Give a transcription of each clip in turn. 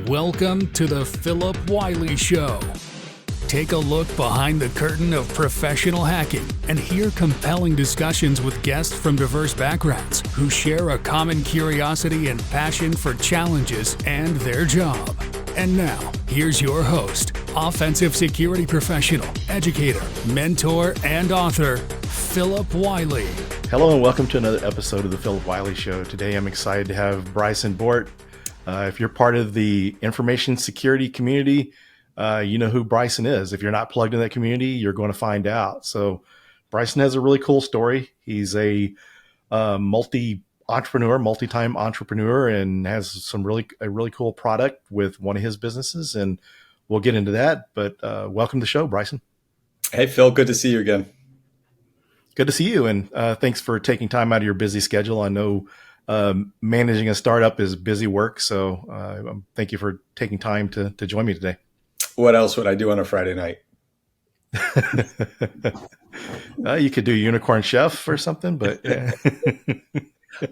Welcome to the Philip Wiley Show. Take a look behind the curtain of professional hacking and hear compelling discussions with guests from diverse backgrounds who share a common curiosity and passion for challenges and their job. And now, here's your host, offensive security professional, educator, mentor, and author, Philip Wiley. Hello and welcome to another episode of the Philip Wiley Show. Today I'm excited to have Bryson Bort. If you're part of the information security community, you know who Bryson is. If you're not plugged in that community, you're going to find out. So Bryson has a really cool story. He's a multi-time entrepreneur and has a really cool product with one of his businesses. And we'll get into that. But welcome to the show, Bryson. Hey, Phil. Good to see you again. Good to see you. And thanks for taking time out of your busy schedule. I know managing a startup is busy work. So thank you for taking time to join me today. What else would I do on a Friday night? You could do Unicorn Chef or something, but yeah.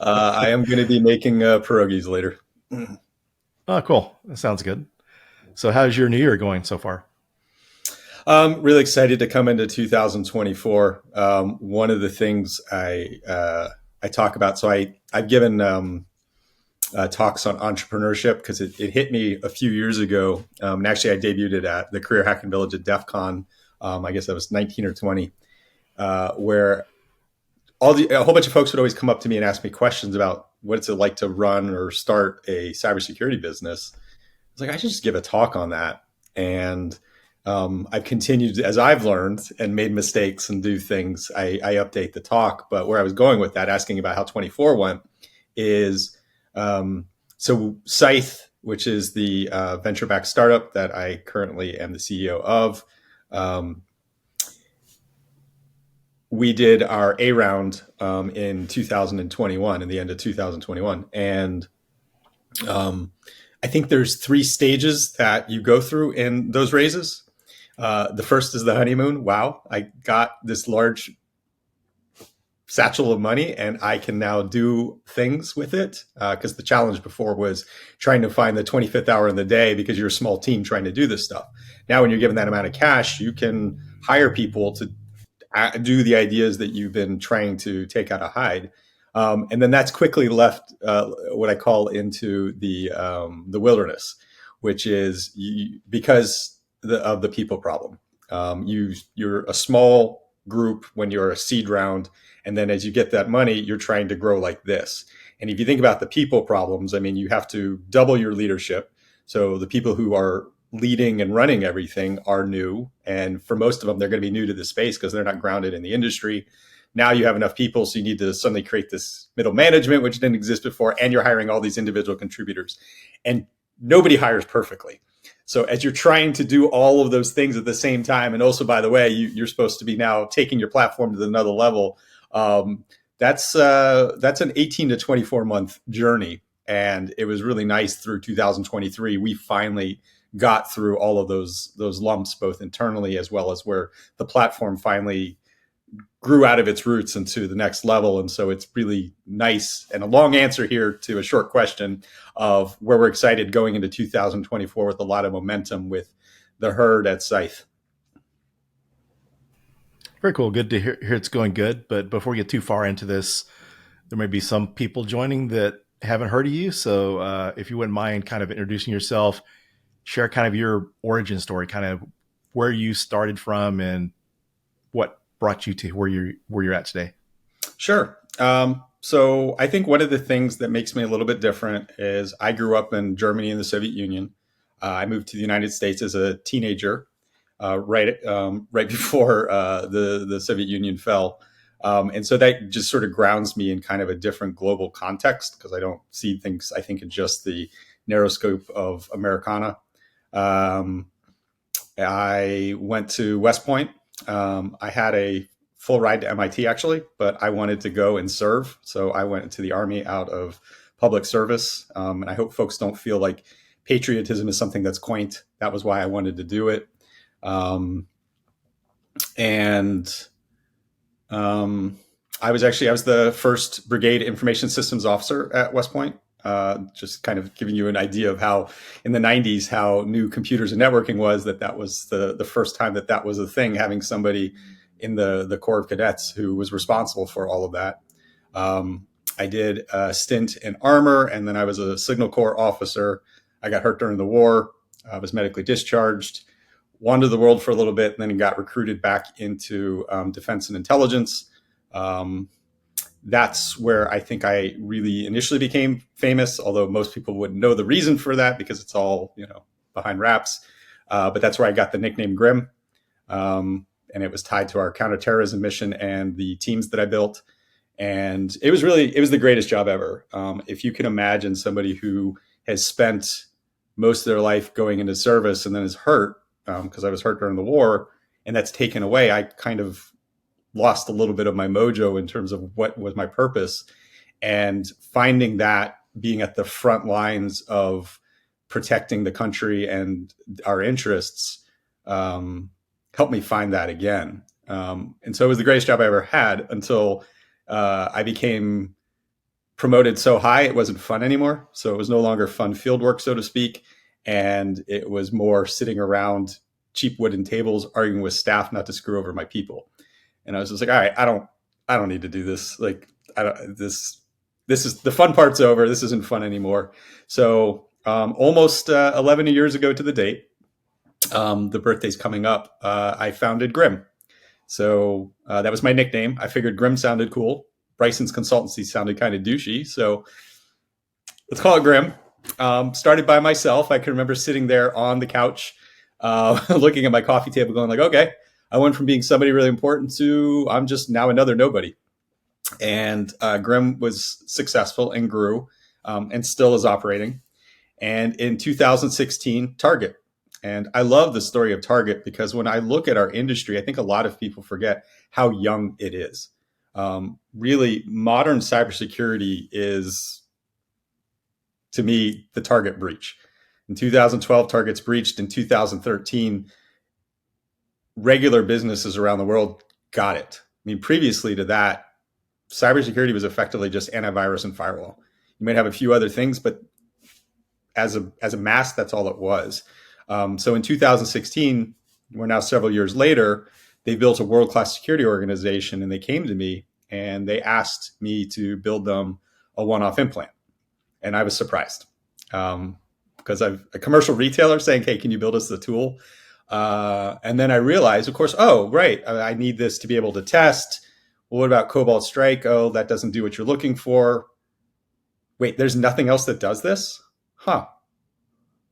I am going to be making pierogies later. Oh, cool. That sounds good. So how's your new year going so far? Really excited to come into 2024. One of the things I talk about, so I've given talks on entrepreneurship because it hit me a few years ago. And actually, I debuted it at the Career Hacking Village at DEF CON. I guess I was 19 or 20, where a whole bunch of folks would always come up to me and ask me questions about what it's like to run or start a cybersecurity business. It's like, I should just give a talk on that. And I've continued, as I've learned and made mistakes and do things, I update the talk. But where I was going with that, asking about how 24 went, is so Scythe, which is the venture-backed startup that I currently am the CEO of, we did our A round in 2021, in the end of 2021. And I think there's 3 stages that you go through in those raises. The first is the honeymoon. Wow, I got this large satchel of money and I can now do things with it. Because the challenge before was trying to find the 25th hour in the day because you're a small team trying to do this stuff. Now, when you're given that amount of cash, you can hire people to do the ideas that you've been trying to take out of hide. And then that's quickly left what I call into the wilderness, which is because of the people problem. You're a small group when you're a seed round. And then as you get that money, you're trying to grow like this. And if you think about the people problems, I mean, you have to double your leadership. So the people who are leading and running everything are new. And for most of them, they're going to be new to the space because they're not grounded in the industry. Now you have enough people, so you need to suddenly create this middle management, which didn't exist before, and you're hiring all these individual contributors. And nobody hires perfectly. So as you're trying to do all of those things at the same time, and also, by the way, you're supposed to be now taking your platform to another level, that's an 18 to 24 month journey. And it was really nice through 2023. We finally got through all of those lumps, both internally as well as where the platform finally grew out of its roots into the next level. And so it's really nice, and a long answer here to a short question of where we're excited going into 2024 with a lot of momentum with the herd at Scythe. Very cool. Good to hear it's going good. But before we get too far into this, there may be some people joining that haven't heard of you. So if you wouldn't mind kind of introducing yourself, share kind of your origin story, kind of where you started from and what brought you to where you're at today. Sure. So I think one of the things that makes me a little bit different is I grew up in Germany and the Soviet Union. I moved to the United States as a teenager, right before the Soviet Union fell. And so that just sort of grounds me in kind of a different global context because I don't see things, I think, in just the narrow scope of Americana. I went to West Point. I had a full ride to MIT, actually, but I wanted to go and serve. So I went into the Army out of public service. And I hope folks don't feel like patriotism is something that's quaint. That was why I wanted to do it. I was the first brigade information systems officer at West Point. just kind of giving you an idea of how in the 90s, how new computers and networking was, that was the first time that was a thing, having somebody in the Corps of Cadets who was responsible for all of that. I did a stint in armor, and then I was a Signal Corps officer. I got hurt during the war. I was medically discharged, wandered the world for a little bit, and then got recruited back into defense and intelligence. That's where I think I really initially became famous, although most people wouldn't know the reason for that because it's all, behind wraps. But that's where I got the nickname Grim. And it was tied to our counterterrorism mission and the teams that I built. And it was the greatest job ever. If you can imagine somebody who has spent most of their life going into service and then is hurt, because I was hurt during the war, and that's taken away, I kind of lost a little bit of my mojo in terms of what was my purpose. And finding that being at the front lines of protecting the country and our interests helped me find that again. And so it was the greatest job I ever had until I became promoted so high it wasn't fun anymore. So it was no longer fun field work, so to speak. And it was more sitting around cheap wooden tables arguing with staff not to screw over my people. And I was just like, all right, I don't need to do this. Like, this is the fun part's over. This isn't fun anymore. So almost 11 years ago to the date, the birthday's coming up, I founded Grim. So that was my nickname. I figured Grim sounded cool. Bryson's consultancy sounded kind of douchey. So let's call it Grim. Started by myself. I can remember sitting there on the couch, looking at my coffee table going like, okay, I went from being somebody really important to I'm just now another nobody. And Grim was successful and grew and still is operating. And in 2016, Target. And I love the story of Target because when I look at our industry, I think a lot of people forget how young it is. Really, modern cybersecurity is, to me, the Target breach. In 2012, Target's breached. In 2013, regular businesses around the world got it. I mean, previously to that, cybersecurity was effectively just antivirus and firewall. You might have a few other things, but as a mass, that's all it was. So in 2016, we're now several years later, they built a world-class security organization, and they came to me and they asked me to build them a one-off implant. And I was surprised because I'm a commercial retailer saying, hey, can you build us the tool? And then I realized, of course, oh, right, I need this to be able to test. Well, what about Cobalt Strike? Oh, that doesn't do what you're looking for. Wait, there's nothing else that does this? Huh.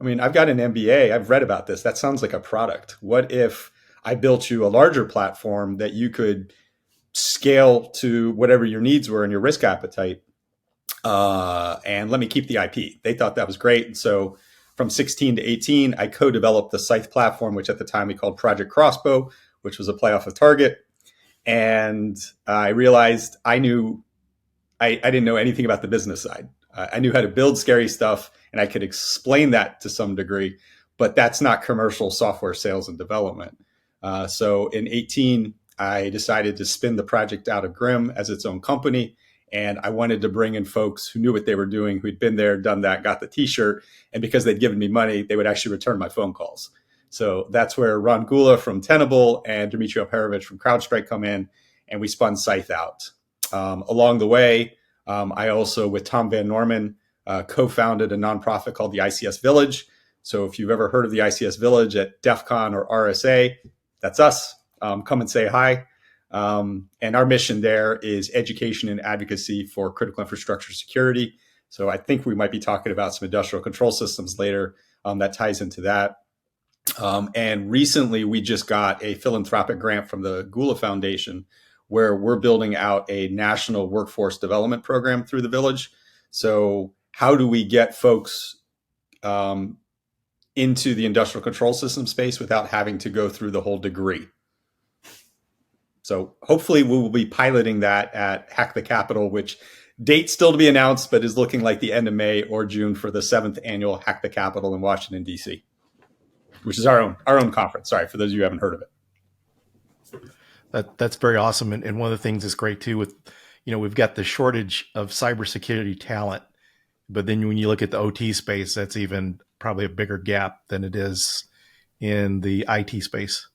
I mean, I've got an MBA. I've read about this. That sounds like a product. What if I built you a larger platform that you could scale to whatever your needs were and your risk appetite? And let me keep the IP. They thought that was great. And so from 16 to 18, I co-developed the Scythe platform, which at the time we called Project Crossbow, which was a playoff of Target. And I realized I didn't know anything about the business side. I knew how to build scary stuff, and I could explain that to some degree, but that's not commercial software sales and development. So in 18, I decided to spin the project out of Grim as its own company. And I wanted to bring in folks who knew what they were doing, who'd been there, done that, got the t-shirt. And because they'd given me money, they would actually return my phone calls. So that's where Ron Gula from Tenable and Dmitry Alperovich from CrowdStrike come in, and we spun Scythe out. Along the way, I also, with Tom Van Norman, co-founded a nonprofit called the ICS Village. So if you've ever heard of the ICS Village at DEF CON or RSA, that's us. Come and say hi. And our mission there is education and advocacy for critical infrastructure security. So I think we might be talking about some industrial control systems later that ties into that. And recently we just got a philanthropic grant from the Gula Foundation where we're building out a national workforce development program through the village. So how do we get folks into the industrial control system space without having to go through the whole degree? So hopefully we will be piloting that at Hack the Capitol, which date still to be announced, but is looking like the end of May or June for the 7th annual Hack the Capitol in Washington, D.C., which is our own conference. Sorry, for those of you who haven't heard of it. That's very awesome. And one of the things that's great too with, we've got the shortage of cybersecurity talent But then when you look at the OT space, that's even probably a bigger gap than it is in the IT space.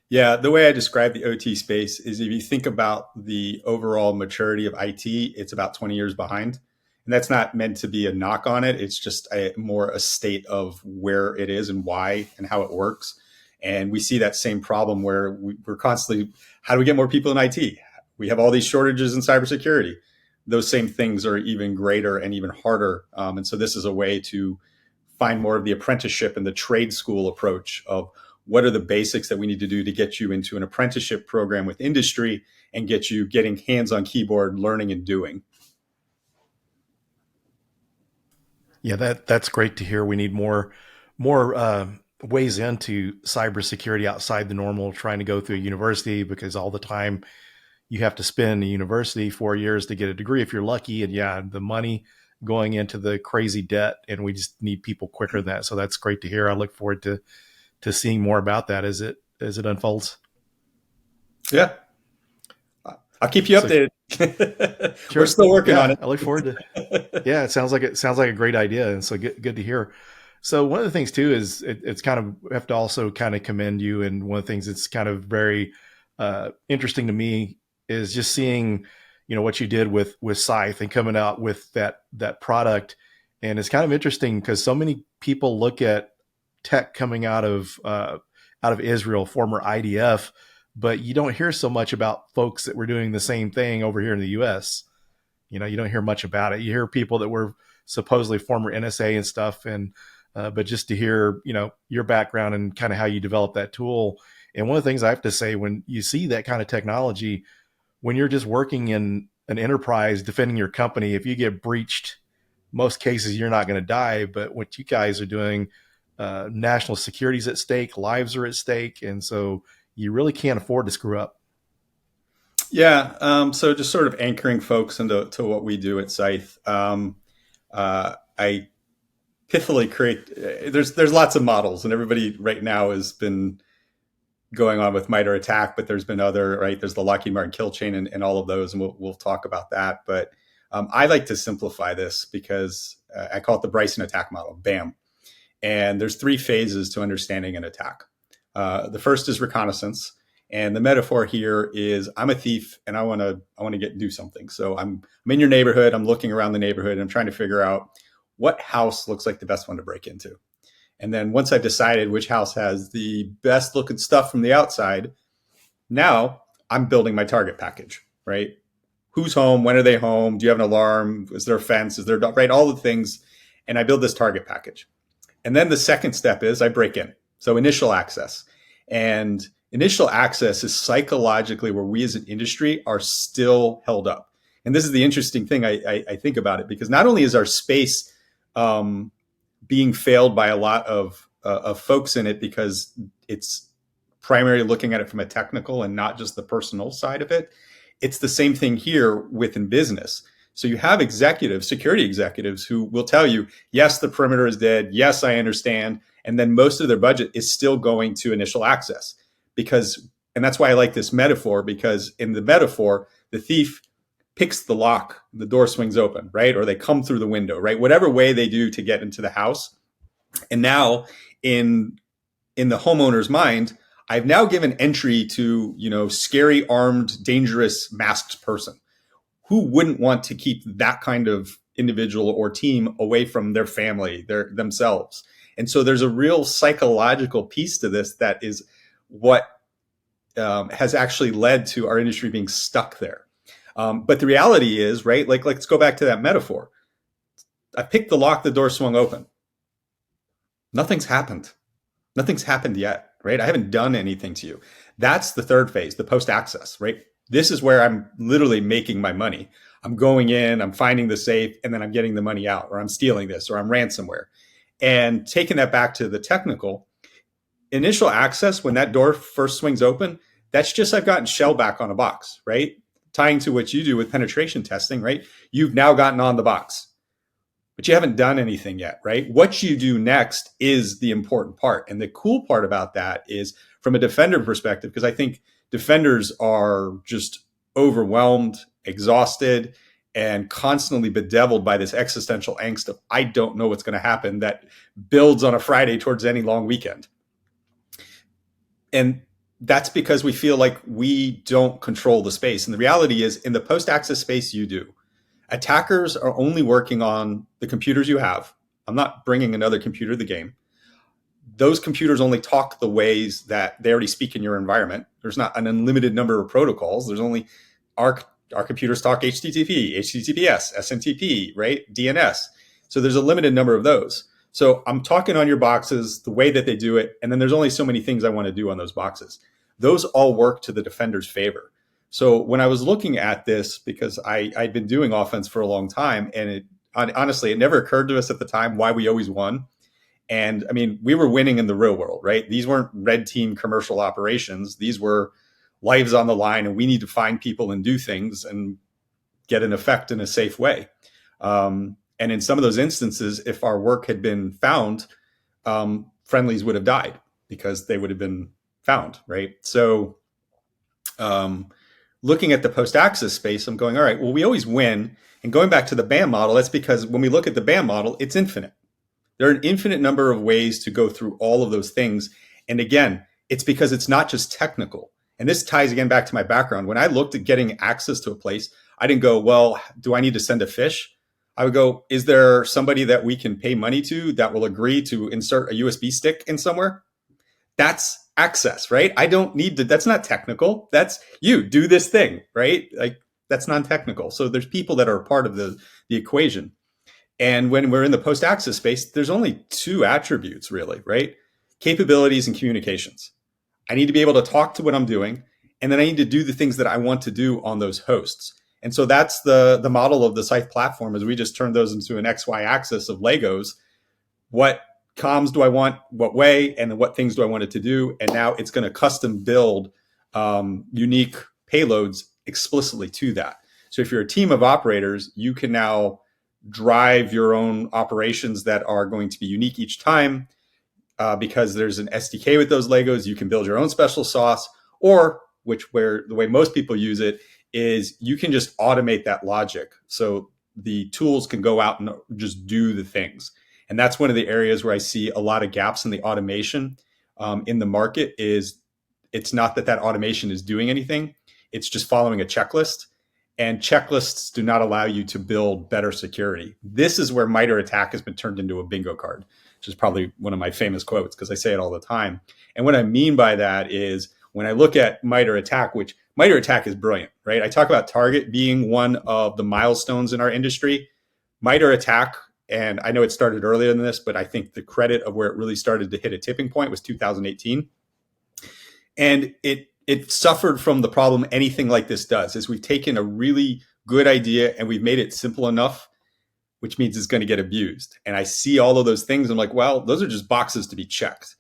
Yeah, the way I describe the OT space is if you think about the overall maturity of IT, it's about 20 years behind. And that's not meant to be a knock on it. It's just more a state of where it is and why and how it works. And we see that same problem where we're constantly, how do we get more people in IT? We have all these shortages in cybersecurity. Those same things are even greater and even harder. And so this is a way to find more of the apprenticeship and the trade school approach of what are the basics that we need to do to get you into an apprenticeship program with industry and get you getting hands on keyboard, learning and doing. Yeah, that's great to hear. We need more ways into cybersecurity outside the normal trying to go through a university, because all the time you have to spend a university 4 years to get a degree if you're lucky. And yeah, the money going into the crazy debt, and we just need people quicker than that. So that's great to hear. I look forward to seeing more about that as it unfolds. Yeah. I'll keep you updated. Sure. We're still working on it. I look forward to. Yeah, it sounds like a great idea, and so good to hear. So one of the things too is it's kind of, we have to also kind of commend you. And one of the things that's kind of very interesting to me is just seeing, what you did with Scythe and coming out with that product. And it's kind of interesting because so many people look at tech coming out of Israel, former IDF, but you don't hear so much about folks that were doing the same thing over here in the US. You don't hear much about it. You hear people that were supposedly former NSA and stuff. And, but just to hear, your background and kind of how you develop that tool. And one of the things I have to say, when you see that kind of technology, when you're just working in an enterprise, defending your company, if you get breached, most cases you're not going to die. But what you guys are doing, national security is at stake, lives are at stake. And so you really can't afford to screw up. Yeah. So just sort of anchoring folks into what we do at Scythe. I pithily create, there's lots of models, and everybody right now has been going on with MITRE ATT&CK, but there's been other, right? There's the Lockheed Martin kill chain and all of those, and we'll talk about that. But I like to simplify this because I call it the Bryson attack model, BAM. And there's 3 phases to understanding an attack. The first is reconnaissance. And the metaphor here is I'm a thief and I want to do something. So I'm in your neighborhood. I'm looking around the neighborhood and I'm trying to figure out what house looks like the best one to break into. And then once I've decided which house has the best looking stuff from the outside, now I'm building my target package, right? Who's home? When are they home? Do you have an alarm? Is there a fence? Is there a dog? Right? All the things. And I build this target package. And then the second step is I break in. So initial access. And initial access is psychologically where we as an industry are still held up. And this is the interesting thing I think about it, because not only is our space being failed by a lot of folks in it because it's primarily looking at it from a technical and not just the personal side of it. It's the same thing here within business. So you have executives, security executives, who will tell you, yes, the perimeter is dead. Yes, I understand. And then most of their budget is still going to initial access and that's why I like this metaphor, because in the metaphor, the thief picks the lock, the door swings open, right? Or they come through the window, right? Whatever way they do to get into the house. And now in the homeowner's mind, I've now given entry to, scary, armed, dangerous, masked person. Who wouldn't want to keep that kind of individual or team away from their family, themselves? And so there's a real psychological piece to this that is what has actually led to our industry being stuck there. But the reality is, right, like let's go back to that metaphor. I picked the lock, the door swung open. Nothing's happened. Nothing's happened yet, right? I haven't done anything to you. That's the third phase, the post-access, right? This is where I'm literally making my money. I'm going in, I'm finding the safe, and then I'm getting the money out, or I'm stealing this, or I'm ransomware. And taking that back to the technical, initial access, when that door first swings open, that's just I've gotten shell back on a box, right? Tying to what you do with penetration testing, right? You've now gotten on the box, but you haven't done anything yet, right? What you do next is the important part. And the cool part about that is from a defender perspective, because I think defenders are just overwhelmed, exhausted, and constantly bedeviled by this existential angst of, I don't know what's going to happen, that builds on a Friday towards any long weekend. And that's because we feel like we don't control the space. And the reality is, in the post-access space, you do. Attackers are only working on the computers you have. I'm not bringing another computer to the game. Those computers only talk the ways that they already speak in your environment. There's not an unlimited number of protocols. There's only our computers talk HTTP, HTTPS, SMTP, right? DNS. So there's a limited number of those. So I'm talking on your boxes, the way that they do it, and then there's only so many things I want to do on those boxes. Those all work to the defender's favor. So when I was looking at this, because I'd been doing offense for a long time, and honestly, it never occurred to us at the time why we always won. And I mean, we were winning in the real world, right? These weren't red team commercial operations. These were lives on the line, and we need to find people and do things and get an effect in a safe way. And in some of those instances, if our work had been found, friendlies would have died because they would have been found, right? So looking at the post-access space, I'm going, all right, well, we always win. And going back to the BAM model, that's because when we look at the BAM model, it's infinite. There are an infinite number of ways to go through all of those things. And again, it's because it's not just technical. And this ties again back to my background. When I looked at getting access to a place, I didn't go, well, do I need to send a fish? I would go, is there somebody that we can pay money to that will agree to insert a USB stick in somewhere? That's access, right? I don't need to, that's not technical. That's you do this thing, right? Like that's non-technical. So there's people that are a part of the equation. And when we're in the post-access space, there's only two attributes really, right? Capabilities and communications. I need to be able to talk to what I'm doing, and then I need to do the things that I want to do on those hosts. And so that's the model of the Scythe platform, is we just turn those into an XY axis of Legos. What comms do I want, what way, and what things do I want it to do? And now it's going to custom build unique payloads explicitly to that. So if you're a team of operators, you can now drive your own operations that are going to be unique each time. Because there's an SDK with those Legos, you can build your own special sauce, or where the way most people use it is you can just automate that logic. So the tools can go out and just do the things. And that's one of the areas where I see a lot of gaps in the automation in the market. Is it's not that automation is doing anything. It's just following a checklist. And checklists do not allow you to build better security. This is where MITRE ATT&CK has been turned into a bingo card, which is probably one of my famous quotes because I say it all the time. And what I mean by that is when I look at MITRE ATT&CK, which MITRE ATT&CK is brilliant, right? I talk about Target being one of the milestones in our industry. MITRE ATT&CK, and I know it started earlier than this, but I think the credit of where it really started to hit a tipping point was 2018. And it suffered from the problem anything like this does, is we've taken a really good idea and we've made it simple enough, which means it's going to get abused. And I see all of those things. I'm like, well, those are just boxes to be checked.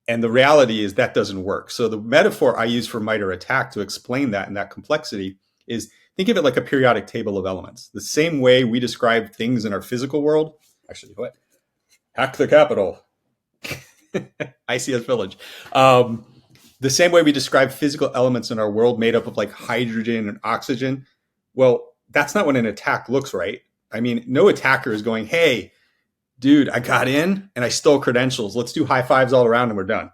And the reality is that doesn't work. So the metaphor I use for MITRE ATT&CK to explain that and that complexity is, think of it like a periodic table of elements. The same way we describe things in our physical world. Actually, what? Hack the Capitol. ICS Village. The same way we describe physical elements in our world made up of like hydrogen and oxygen. Well, that's not what an attack looks right. I mean, no attacker is going, hey, dude, I got in and I stole credentials. Let's do high fives all around and we're done.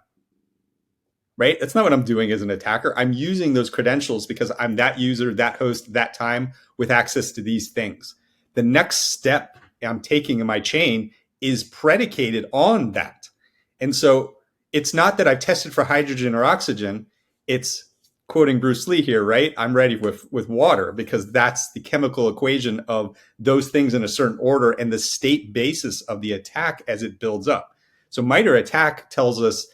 Right? That's not what I'm doing as an attacker. I'm using those credentials because I'm that user, that host, that time with access to these things. The next step I'm taking in my chain is predicated on that. And so it's not that I've tested for hydrogen or oxygen. It's, quoting Bruce Lee here, right? I'm ready with water, because that's the chemical equation of those things in a certain order and the state basis of the attack as it builds up. So MITRE ATT&CK tells us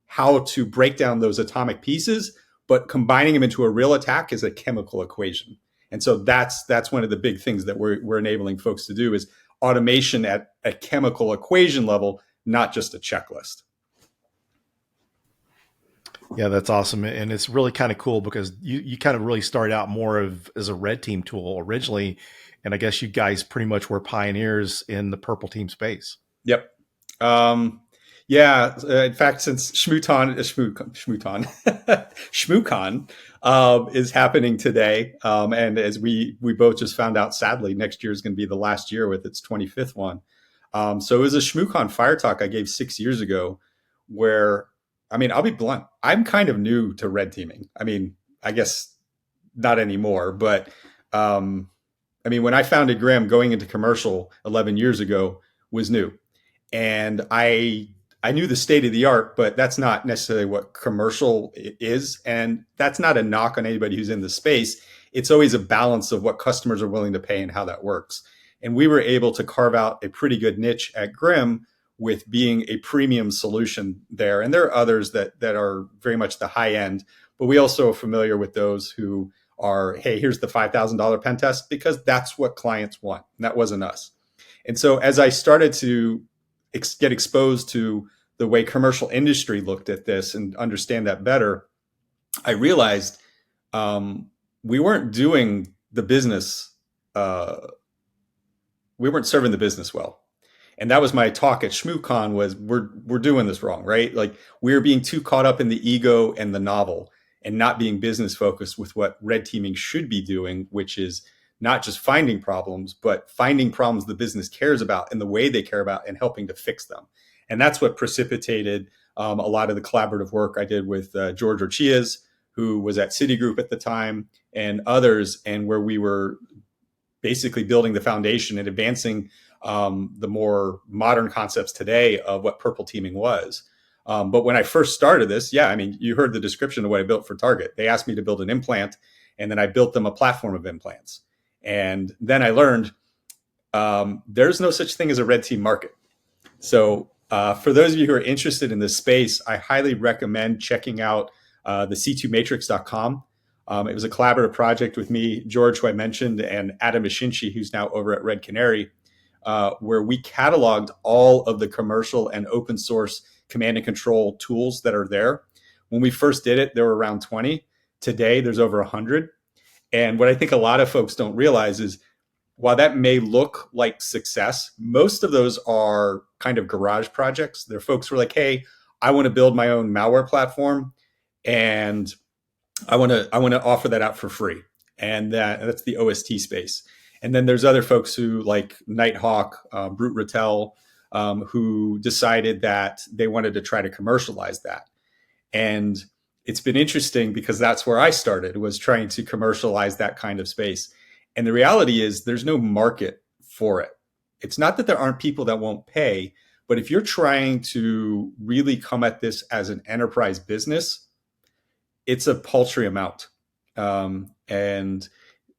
how to break down those atomic pieces, but combining them into a real attack is a chemical equation. And so that's one of the big things that we're enabling folks to do, is automation at a chemical equation level, not just a checklist. Yeah, that's awesome. And it's really kind of cool because you kind of really started out more of as a red team tool originally. And I guess you guys pretty much were pioneers in the purple team space. Yep. Yeah, in fact, since ShmooCon is happening today, and as we both just found out, sadly, next year is going to be the last year with its 25th one. So it was a ShmooCon Fire Talk I gave 6 years ago, where, I mean, I'll be blunt, I'm kind of new to red teaming. I mean, I guess not anymore, but I mean, when I founded Grim, going into commercial 11 years ago was new, and I knew the state of the art, but that's not necessarily what commercial is. And that's not a knock on anybody who's in the space. It's always a balance of what customers are willing to pay and how that works. And we were able to carve out a pretty good niche at Grim with being a premium solution there. And there are others that are very much the high end, but we also are familiar with those who are, hey, here's the $5,000 pen test, because that's what clients want. And that wasn't us. And so as I started to get exposed to the way commercial industry looked at this and understand that better, I realized we weren't doing the business, we weren't serving the business well. And that was my talk at ShmooCon, was we're doing this wrong, right? Like, we're being too caught up in the ego and the novel and not being business focused with what red teaming should be doing, which is not just finding problems, but finding problems the business cares about and the way they care about and helping to fix them. And that's what precipitated a lot of the collaborative work I did with George Orchias, who was at Citigroup at the time, and others, and where we were basically building the foundation and advancing the more modern concepts today of what purple teaming was. But when I first started this, yeah, I mean, you heard the description of what I built for Target. They asked me to build an implant, and then I built them a platform of implants. And then I learned there's no such thing as a red team market. So for those of you who are interested in this space, I highly recommend checking out the c2matrix.com. It was a collaborative project with me, George, who I mentioned, and Adam Ishinchi, who's now over at Red Canary, where we cataloged all of the commercial and open source command and control tools that are there. When we first did it, there were around 20. Today, there's over 100. And what I think a lot of folks don't realize is, while that may look like success, most of those are kind of garage projects. They're folks who are like, hey, I want to build my own malware platform, and I want to offer that out for free. And that's the OST space. And then there's other folks who, like Nighthawk, Brute Rattel, who decided that they wanted to try to commercialize that. And it's been interesting because that's where I started, was trying to commercialize that kind of space. And the reality is there's no market for it. It's not that there aren't people that won't pay, but if you're trying to really come at this as an enterprise business, it's a paltry amount. And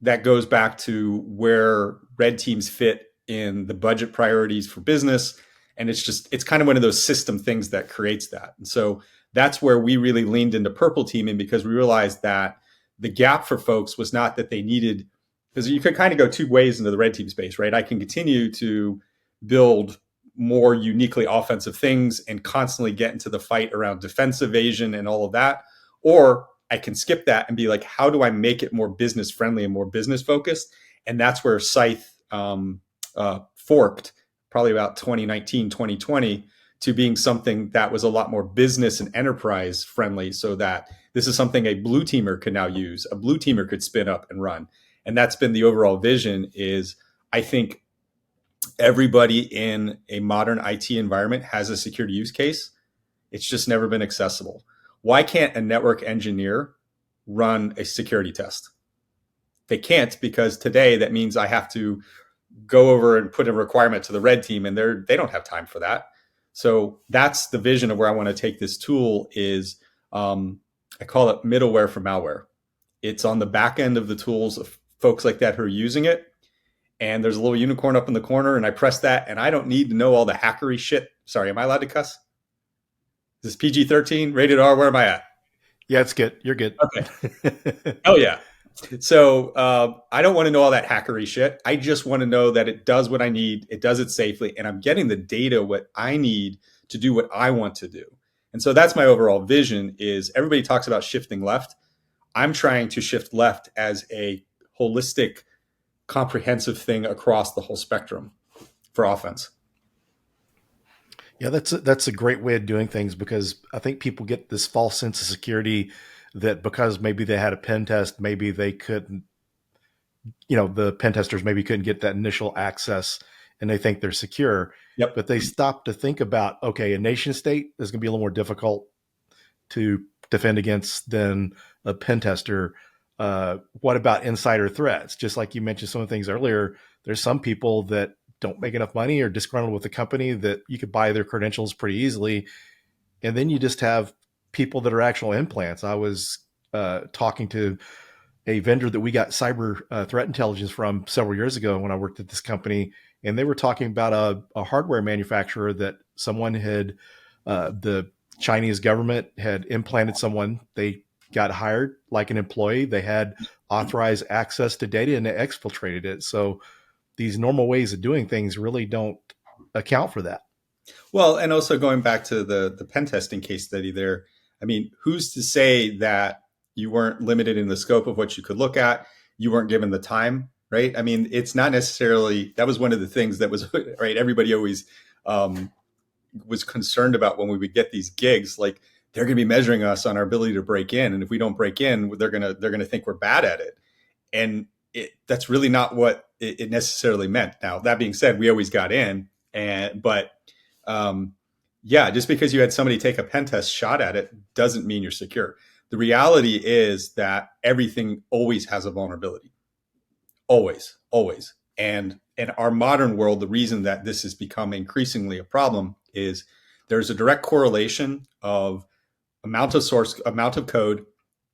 that goes back to where red teams fit in the budget priorities for business. And it's kind of one of those system things that creates that. And so that's where we really leaned into purple teaming, because we realized that the gap for folks was not that they needed, because you could kind of go two ways into the red team space, right? I can continue to build more uniquely offensive things and constantly get into the fight around defense evasion and all of that. Or I can skip that and be like, how do I make it more business friendly and more business focused? And that's where Scythe forked probably about 2019, 2020, to being something that was a lot more business and enterprise friendly, so that this is something a blue teamer could now use, a blue teamer could spin up and run. And that's been the overall vision. Is, I think everybody in a modern IT environment has a security use case. It's just never been accessible. Why can't a network engineer run a security test? They can't, because today that means I have to go over and put a requirement to the red team, and they don't have time for that. So that's the vision of where I want to take this tool. Is I call it middleware for malware. It's on the back end of the tools of folks like that who are using it. And there's a little unicorn up in the corner, and I press that, and I don't need to know all the hackery shit. Sorry, am I allowed to cuss? Is this PG-13, rated R? Where am I at? Yeah, it's good. You're good. Okay. Oh, yeah. So I don't want to know all that hackery shit. I just want to know that it does what I need, it does it safely, and I'm getting the data what I need to do what I want to do. And so that's my overall vision. Is everybody talks about shifting left. I'm trying to shift left as a holistic, comprehensive thing across the whole spectrum for offense. Yeah, that's a great way of doing things, because I think people get this false sense of security that because maybe they had a pen test, maybe they couldn't, the pen testers maybe couldn't get that initial access and they think they're secure. Yep. But they stop to think about, okay, a nation state is going to be a little more difficult to defend against than a pen tester. What about insider threats? Just like you mentioned some of the things earlier, there's some people that don't make enough money or disgruntled with the company that you could buy their credentials pretty easily. And then you just have people that are actual implants. I was talking to a vendor that we got cyber threat intelligence from several years ago when I worked at this company, and they were talking about a hardware manufacturer that someone had, the Chinese government had implanted someone. They got hired like an employee. They had authorized access to data and they exfiltrated it. So these normal ways of doing things really don't account for that. Well, and also going back to the pen testing case study there, I mean, who's to say that you weren't limited in the scope of what you could look at? You weren't given the time, right? I mean, it's not necessarily, that was one of the things that was, right? Everybody always was concerned about when we would get these gigs, like they're going to be measuring us on our ability to break in. And if we don't break in, they're going to think we're bad at it. And that's really not what it necessarily meant. Now, that being said, we always got in, but yeah, just because you had somebody take a pen test shot at it doesn't mean you're secure. The reality is that everything always has a vulnerability. Always, always. And in our modern world, the reason that this has become increasingly a problem is there's a direct correlation of amount of code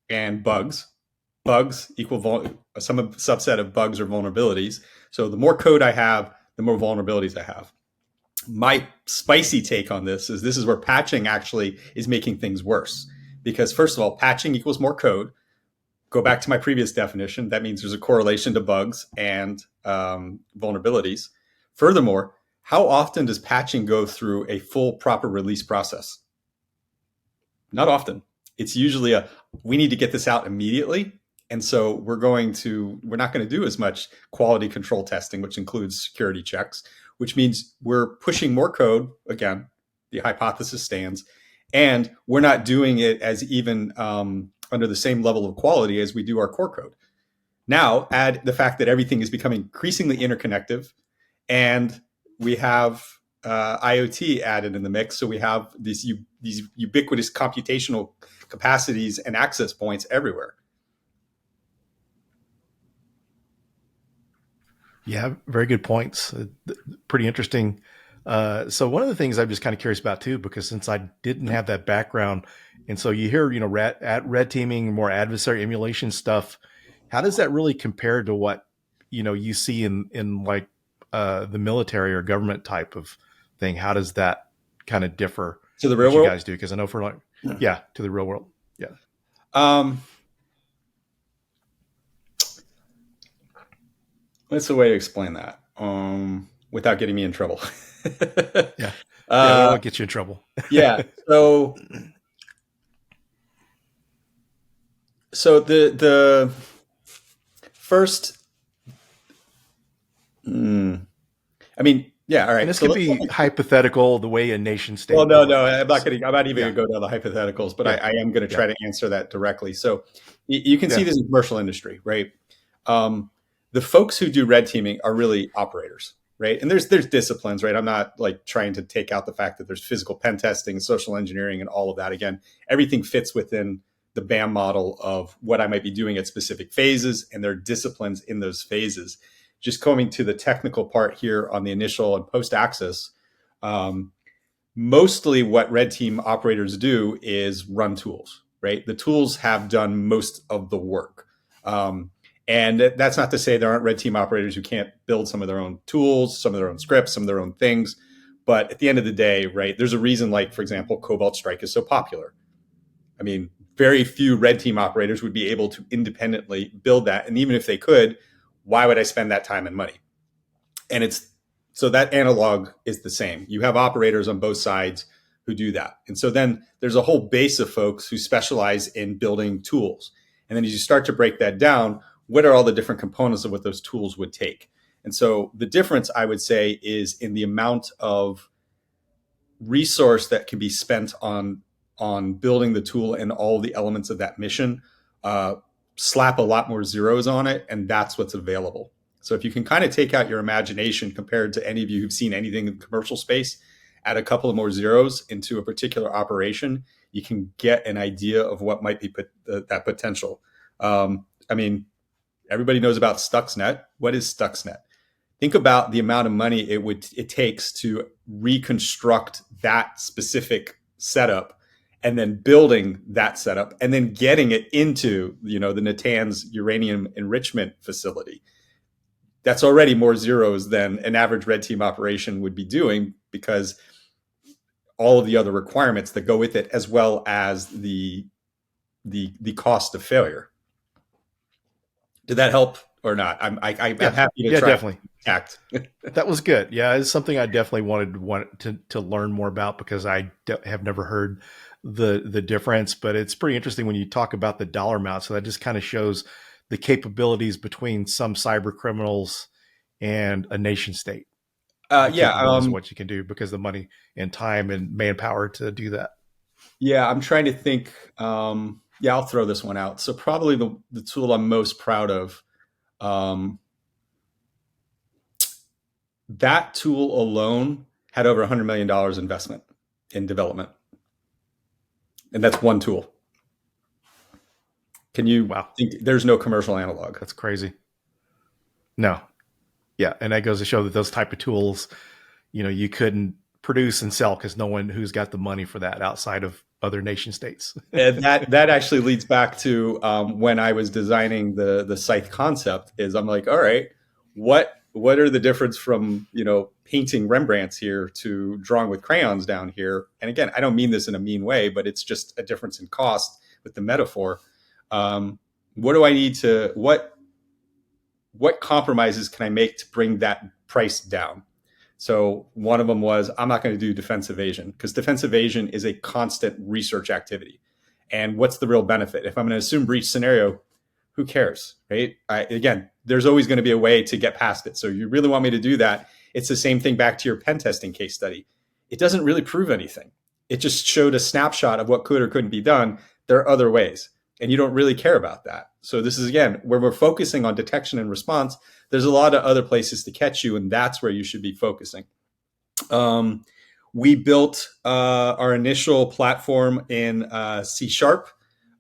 and bugs. Bugs equal some subset of bugs or vulnerabilities. So the more code I have, the more vulnerabilities I have. My spicy take on this is where patching actually is making things worse. Because first of all, patching equals more code. Go back to my previous definition. That means there's a correlation to bugs and vulnerabilities. Furthermore, how often does patching go through a full proper release process? Not often. It's usually we need to get this out immediately. And so we're not going to do as much quality control testing, which includes security checks, which means we're pushing more code. Again, the hypothesis stands, and we're not doing it as even under the same level of quality as we do our core code. Now add the fact that everything is becoming increasingly interconnective, and we have IoT added in the mix. So we have these ubiquitous computational capacities and access points everywhere. Yeah, very good points. Pretty interesting. So one of the things I'm just kind of curious about too, because since I didn't have that background, and so you hear, red teaming, more adversary emulation stuff. How does that really compare to what you see in like the military or government type of thing? How does that kind of differ to the real what world? You guys do? Because I know for like, to the real world, What's the way to explain that without getting me in trouble? Yeah, that won't get you in trouble. Yeah. So the first, I mean, yeah, all right. And this could be hypothetical, the way a nation state. Well, no, I'm not even going to go down the hypotheticals, but I am going to try to answer that directly. So you can see this in the commercial industry, right? The folks who do red teaming are really operators, right? And there's disciplines, right? I'm not like trying to take out the fact that there's physical pen testing, social engineering, and all of that. Again, everything fits within the BAM model of what I might be doing at specific phases, and there are disciplines in those phases. Just coming to the technical part here on the initial and post access, mostly what red team operators do is run tools, right? The tools have done most of the work. And that's not to say there aren't red team operators who can't build some of their own tools, some of their own scripts, some of their own things. But at the end of the day, right, there's a reason, like, for example, Cobalt Strike is so popular. I mean, very few red team operators would be able to independently build that. And even if they could, why would I spend that time and money? And so that analog is the same. You have operators on both sides who do that. And so then there's a whole base of folks who specialize in building tools. And then as you start to break that down, what are all the different components of what those tools would take? And so the difference, I would say, is in the amount of resource that can be spent on building the tool and all the elements of that mission, slap a lot more zeros on it, and that's what's available. So if you can kind of take out your imagination compared to any of you who've seen anything in the commercial space, add a couple of more zeros into a particular operation, you can get an idea of what might be that potential. I mean, everybody knows about Stuxnet. What is Stuxnet? Think about the amount of money it takes to reconstruct that specific setup, and then building that setup, and then getting it into, the Natanz uranium enrichment facility. That's already more zeros than an average red team operation would be doing, because all of the other requirements that go with it, as well as the cost of failure. Did that help or not? I'm happy to try. Definitely. Act. That was good. Yeah, it's something I definitely wanted to learn more about, because I have never heard the difference. But it's pretty interesting when you talk about the dollar amount. So that just kind of shows the capabilities between some cyber criminals and a nation state. What you can do, because the money and time and manpower to do that. Yeah, I'm trying to think. I'll throw this one out. So probably the tool I'm most proud of, that tool alone had over $100 million investment in development. And that's one tool. Can you think there's no commercial analog? That's crazy. No. Yeah. And that goes to show that those type of tools, you couldn't produce and sell, because no one who's got the money for that outside of other nation states. And that actually leads back to when I was designing the Scythe concept. Is I'm like, all right, what are the difference from painting Rembrandts here to drawing with crayons down here? And again, I don't mean this in a mean way, but it's just a difference in cost with the metaphor. What do I need to what compromises can I make to bring that price down? So one of them was, I'm not going to do defense evasion, because defense evasion is a constant research activity. And what's the real benefit? If I'm going to assume breach scenario, who cares, right? Again, there's always going to be a way to get past it. So you really want me to do that? It's the same thing back to your pen testing case study. It doesn't really prove anything. It just showed a snapshot of what could or couldn't be done. There are other ways, and you don't really care about that. So this is, again, where we're focusing on detection and response. There's a lot of other places to catch you, and that's where you should be focusing. We built our initial platform in C#,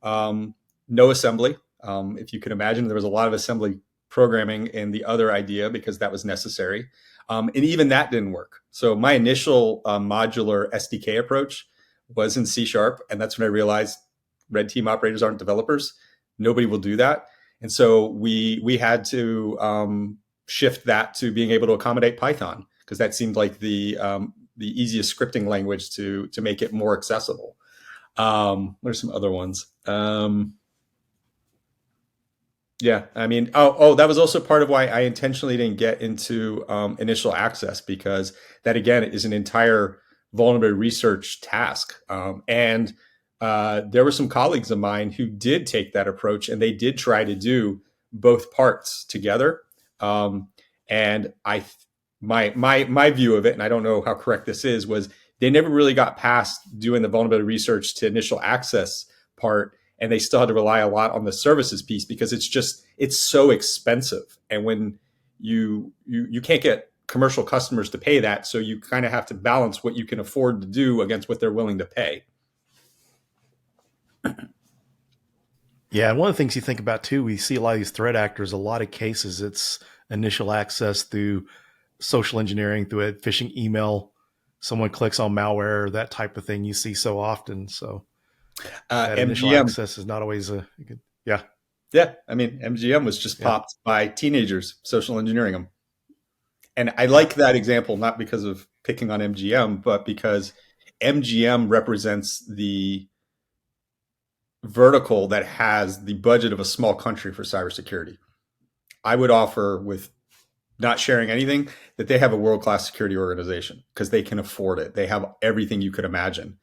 no assembly. If you can imagine, there was a lot of assembly programming in the other idea, because that was necessary. And even that didn't work. So my initial modular SDK approach was in C#, and that's when I realized red team operators aren't developers. Nobody will do that. And so we had to shift that to being able to accommodate Python, because that seemed like the easiest scripting language to make it more accessible. What are some other ones? Yeah, I mean, that was also part of why I intentionally didn't get into initial access, because that, again, is an entire vulnerability research task. And there were some colleagues of mine who did take that approach, and they did try to do both parts together. And my view of it, and I don't know how correct this is, was they never really got past doing the vulnerability research to initial access part, and they still had to rely a lot on the services piece, because it's so expensive. And when you can't get commercial customers to pay that, so you kind of have to balance what you can afford to do against what they're willing to pay. Yeah, and one of the things you think about too, we see a lot of these threat actors, a lot of cases, it's initial access through social engineering, through a phishing email, someone clicks on malware, that type of thing you see so often. So that initial access is not always a good, yeah. Yeah, I mean, MGM was just popped by teenagers social engineering them. And I like that example, not because of picking on MGM, but because MGM represents the vertical that has the budget of a small country for cybersecurity. I would offer, with not sharing anything, that they have a world-class security organization, because they can afford it. They have everything you could imagine.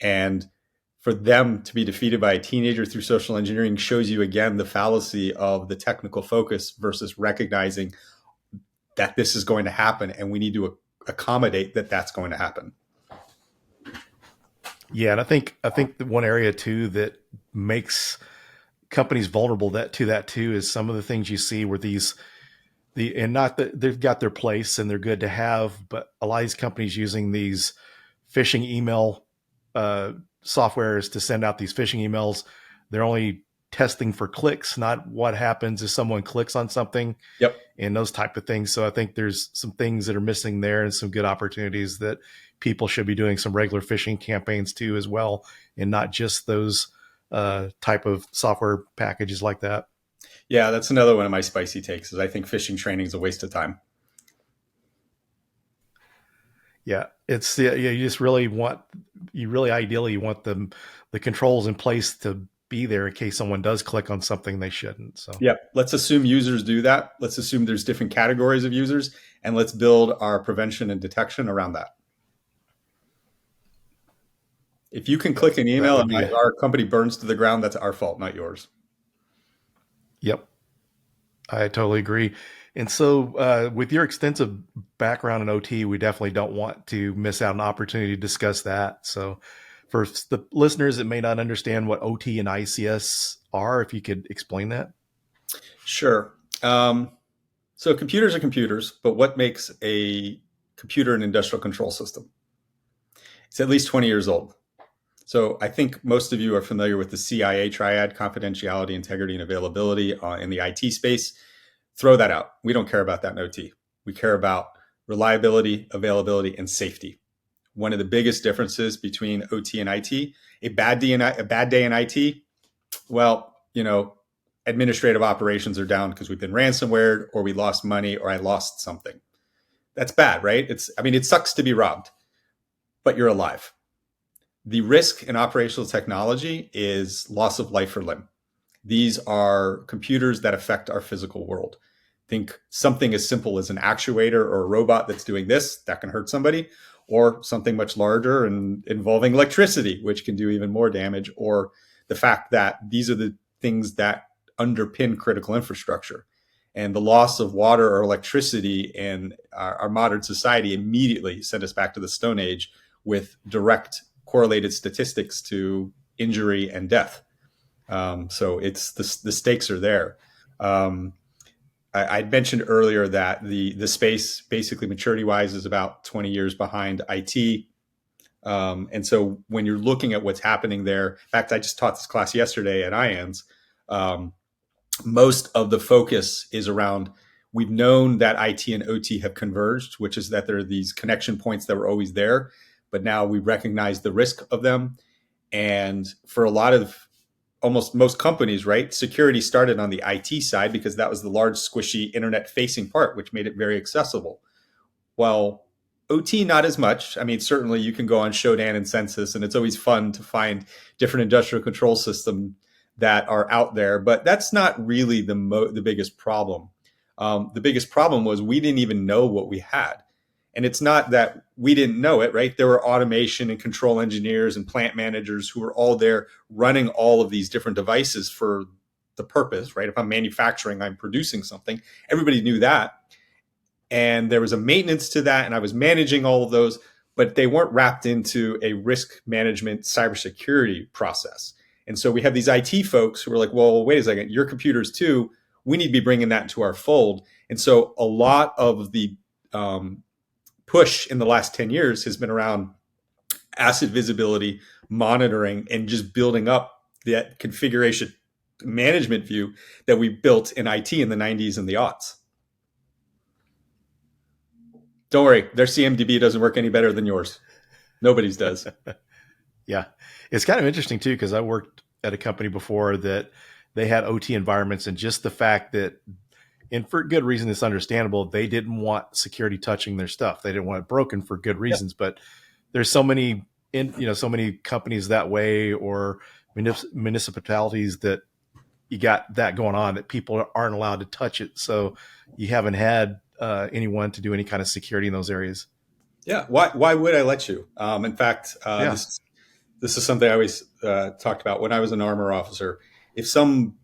And for them to be defeated by a teenager through social engineering shows you, again, the fallacy of the technical focus versus recognizing that this is going to happen, and we need to accommodate that that's going to happen. Yeah, and I think the one area too that makes companies vulnerable to that too is some of the things you see where and not that they've got their place and they're good to have, but a lot of these companies using these phishing email uh, softwares to send out these phishing emails. They're only testing for clicks, not what happens if someone clicks on something Yep. and those type of things. So I think there's some things that are missing there and some good opportunities that people should be doing some regular phishing campaigns too as well, and not just those type of software packages like that. Yeah, that's another one of my spicy takes is I think phishing training is a waste of time. Yeah, it's yeah, you just really want you really ideally you want the controls in place to be there in case someone does click on something they shouldn't. So Yep. Let's assume users do that. Let's assume there's different categories of users, and let's build our prevention and detection around that. If you can yep, click an that email would and be our company burns to the ground, that's our fault, not yours. yep. I totally agree. And so, with your extensive background in OT, we definitely don't want to miss out an opportunity to discuss that. So, for the listeners that may not understand what OT and ICS are, if you could explain that. Sure. So computers are computers, but what makes a computer an industrial control system? It's at least 20 years old. So I think most of you are familiar with the CIA triad: confidentiality, integrity, and availability in the IT space. Throw that out. We don't care about that in OT. We care about reliability, availability, and safety. One of the biggest differences between OT and IT, a bad day in IT, well, administrative operations are down because we've been ransomware or we lost money or I lost something. That's bad, right? It sucks to be robbed, but you're alive. The risk in operational technology is loss of life or limb. These are computers that affect our physical world. Think something as simple as an actuator or a robot that's doing this, that can hurt somebody, or something much larger and involving electricity, which can do even more damage, or the fact that these are the things that underpin critical infrastructure. And the loss of water or electricity in our modern society immediately sent us back to the Stone Age with direct correlated statistics to injury and death. So it's the stakes are there. I mentioned earlier that the space, basically maturity wise, is about 20 years behind IT. And so when you're looking at what's happening there, in fact, I just taught this class yesterday at IANS. Most of the focus is around, we've known that IT and OT have converged, which is that there are these connection points that were always there, but now we recognize the risk of them. And for a lot of almost most companies, right, security started on the IT side because that was the large, squishy, internet-facing part, which made it very accessible. Well, OT, not as much. Certainly you can go on Shodan and Census, and it's always fun to find different industrial control systems that are out there, but that's not really the biggest problem. The biggest problem was we didn't even know what we had. And it's not that we didn't know it, right? There were automation and control engineers and plant managers who were all there running all of these different devices for the purpose, right? If I'm manufacturing, I'm producing something. Everybody knew that. And there was a maintenance to that, and I was managing all of those, but they weren't wrapped into a risk management cybersecurity process. And so we have these IT folks who are like, well, wait a second, your computers too, we need to be bringing that into our fold. And so a lot of the push in the last 10 years has been around asset visibility, monitoring, and just building up that configuration management view that we built in IT in the 90s and the aughts. Don't worry, their CMDB doesn't work any better than yours. Nobody's does. Yeah, it's kind of interesting too, because I worked at a company before that they had OT environments, and just the fact that, and for good reason, it's understandable, they didn't want security touching their stuff. They didn't want it broken for good reasons. Yep. But there's so many so many companies that way, or municipalities that you got that going on, that people aren't allowed to touch it. So you haven't had anyone to do any kind of security in those areas. Yeah. Why would I let you? In fact, this is something I always talked about when I was an armor officer. If some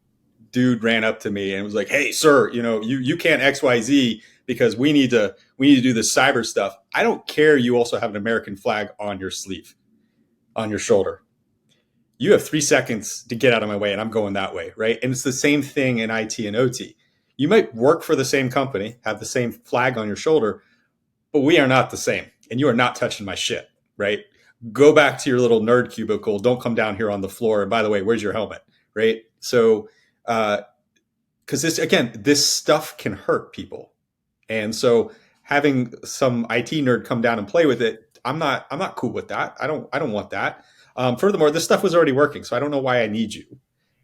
dude ran up to me and was like, "Hey, sir, you can't XYZ because we need to do this cyber stuff." I don't care. You also have an American flag on your sleeve. on your shoulder. You have 3 seconds to get out of my way and I'm going that way, right? And it's the same thing in IT and OT. You might work for the same company, have the same flag on your shoulder, but we are not the same. And you are not touching my shit, right? Go back to your little nerd cubicle. Don't come down here on the floor. And by the way, where's your helmet, right? So, because this stuff can hurt people. And so having some IT nerd come down and play with it, I'm not cool with that. I don't want that. Furthermore, this stuff was already working, so I don't know why I need you.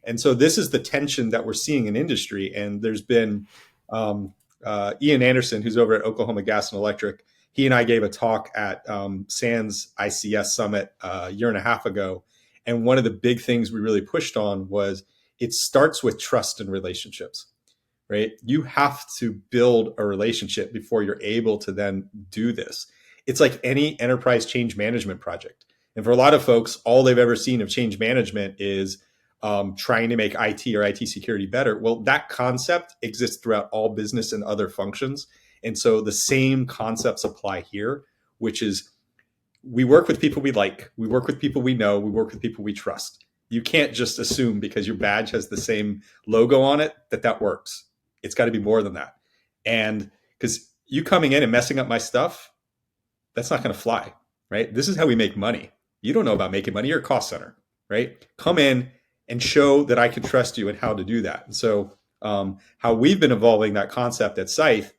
And so this is the tension that we're seeing in industry. And there's been Ian Anderson, who's over at Oklahoma Gas and Electric. He and I gave a talk at SANS ICS Summit a year and a half ago. And one of the big things we really pushed on was it starts with trust and relationships, right? You have to build a relationship before you're able to then do this. It's like any enterprise change management project. And for a lot of folks, all they've ever seen of change management is trying to make IT or IT security better. Well, that concept exists throughout all business and other functions. And so the same concepts apply here, which is we work with people we like, we work with people we know, we work with people we trust. You can't just assume because your badge has the same logo on it that works. It's got to be more than that. And because you coming in and messing up my stuff, that's not going to fly, right? This is how we make money. You don't know about making money. You're a cost center, right? Come in and show that I can trust you and how to do that. And so how we've been evolving that concept at Scythe,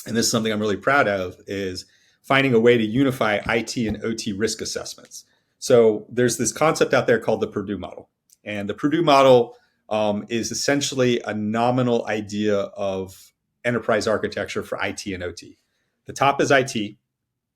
and this is something I'm really proud of, is finding a way to unify IT and OT risk assessments. So there's this concept out there called the Purdue model. And the Purdue model is essentially a nominal idea of enterprise architecture for IT and OT. The top is IT,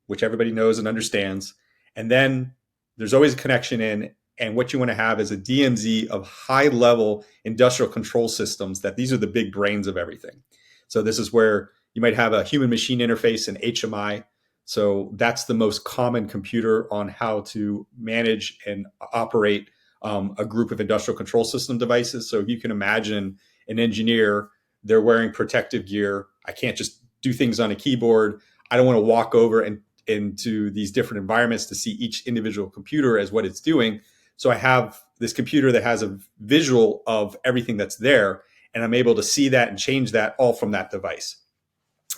which everybody knows and understands. And then there's always a connection in. And what you want to have is a DMZ of high level industrial control systems that these are the big brains of everything. So this is where you might have a human machine interface and HMI. So that's the most common computer on how to manage and operate a group of industrial control system devices. So you can imagine an engineer, they're wearing protective gear. I can't just do things on a keyboard. I don't want to walk over and into these different environments to see each individual computer as what it's doing. So I have this computer that has a visual of everything that's there, and I'm able to see that and change that all from that device.